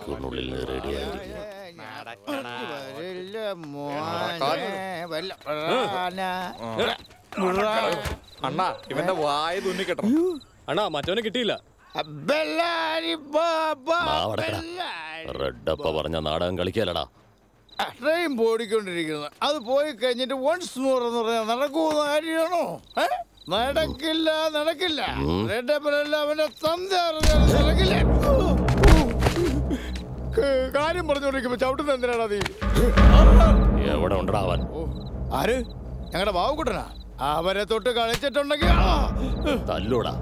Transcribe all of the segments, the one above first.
മണിക്കൂറിനുള്ളിൽ റെഡിയായിരിക്കും. അണ്ണാ ഇവന്റെ വായ തുന്നിക്കെട്ടണം. അണ്ണാ മറ്റവനെ കിട്ടിയില്ല. റെഡപ്പ പറഞ്ഞ നാടകം കളിക്കാലടാ. ട്രെയിൻ പോടിക്കൊണ്ടിരിക്കുന്നത് അത് പോയി കഴിഞ്ഞിട്ട് വൺസ് മോർ എന്ന് പറയാൻ നടക്കുന്ന കാര്യമാണോ? നടക്കില്ല നടക്കില്ല. അവന്റെ നടക്കില്ല. കാര്യം പറഞ്ഞോണ്ടിരിക്കുമ്പോ ചവിട്ടുന്ന എന്തിനാടാ നീ? എവിടെ ഉണ്ടാവാൻ? ആര്? ഞങ്ങളുടെ ബാവുക്കുട്ടനാ. അവരെ തൊട്ട് കളിച്ചിട്ടുണ്ടെങ്കിൽ തല്ലൂടാ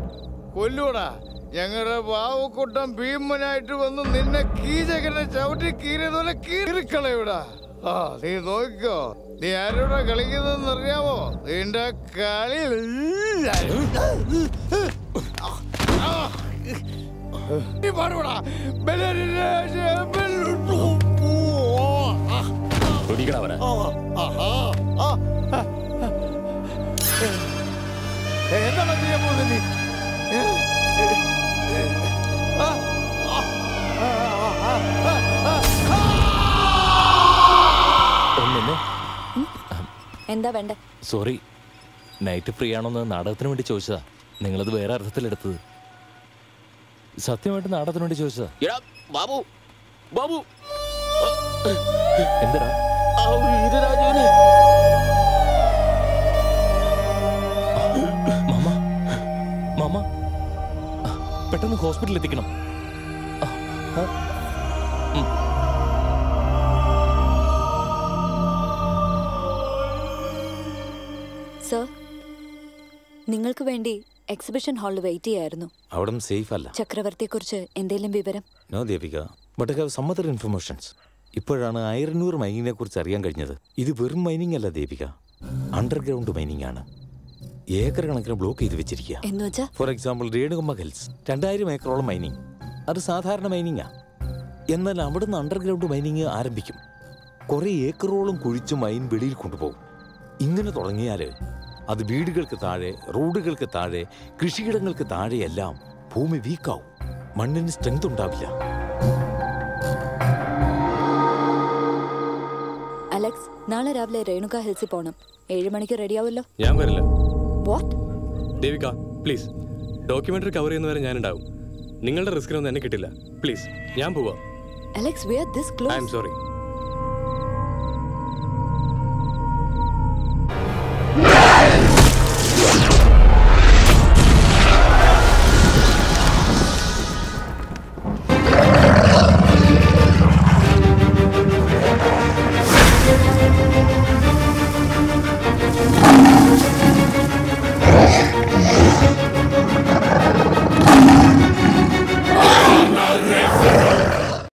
കൊല്ലൂടാ. ഞങ്ങളുടെ ബാവുക്കുട്ടൻ ഭീമനായിട്ട് വന്ന് നിന്നെ കീചകനെ ചവിട്ടി കീറിയതുപോലെ കീറിക്കളയൂടാ. നീ നോക്കിക്കോ. നീ ആരോടാ കളിക്കുന്നതെന്ന് അറിയാമോ? നിന്റെ കളി പാടുകൂടാ. എന്താണ് ചെയ്യാൻ പോകുന്നത് നീ? എന്താ വേണ്ട? സോറി, നൈറ്റ് ഫ്രീ ആണോന്ന് നാടകത്തിന് വേണ്ടി ചോദിച്ചതാ. നിങ്ങളത് വേറെ അർത്ഥത്തിലെടുത്തത്. സത്യമായിട്ട് നാടകത്തിന് വേണ്ടി ചോദിച്ചതാ. ബാബു ബാബു എന്തിനാ? മാമ മാമ പെട്ടെന്ന് ഹോസ്പിറ്റലിൽ എത്തിക്കണം. സർ, നിങ്ങൾക്ക് വേണ്ടി എക്സിബിഷൻ ഹാളിൽ വെയിറ്റ് ചെയ്യായിരുന്നു. അവിടെ സേഫ് അല്ല. ചക്രവർത്തിയെ കുറിച്ച് എന്തെങ്കിലും വിവരം? No Devika, but I have some other informations. ഇപ്പോഴാണ് 1000 മൈനിങ്ങിനെ കുറിച്ച് അറിയാൻ കഴിഞ്ഞത്. ഇത് വെറും മൈനിങ് അല്ല ദേവിക, അണ്ടർഗ്രൗണ്ട് മൈനിങ് ആണ്. ഏക്കർ കണക്കിന് ബ്ലോക്ക് ചെയ്ത് വെച്ചിരിക്കുക. ഫോർ എക്സാമ്പിൾ രേണുകമ്മ ഹിൽസ് 2000 ഏക്കറോളം മൈനിങ്. അത് സാധാരണ മൈനിങ്ങാ. എന്നാൽ അവിടുന്ന് അണ്ടർഗ്രൗണ്ട് മൈനിങ് ആരംഭിക്കും. കുറെ ഏക്കറോളം കുഴിച്ച് മൈൻ വെളിയിൽ കൊണ്ടുപോകും. ഇങ്ങനെ തുടങ്ങിയാൽ അത് വീടുകൾക്ക് താഴെ, റോഡുകൾക്ക് താഴെ, കൃഷിയിടങ്ങൾക്ക് താഴെയെല്ലാം ഭൂമി വീക്കാവും. മണ്ണിന് സ്ട്രെങ്ത് ഉണ്ടാവില്ല. അലക്സ്, നാളെ രാവിലെ രേണുക ഹിൽസിൽ പോണം. 7 മണിക്ക് റെഡിയാവല്ലോ? ഞാൻ വരില്ല. What? Devika please, documentary cover ചെയ്യുന്നവരെ ഞാനുണ്ടാവും. നിങ്ങളുടെ റിസ്കിനൊന്നും എന്നെ കിട്ടില്ല. പ്ലീസ്, ഞാൻ പോവാ. Alex, we are this close. I am sorry.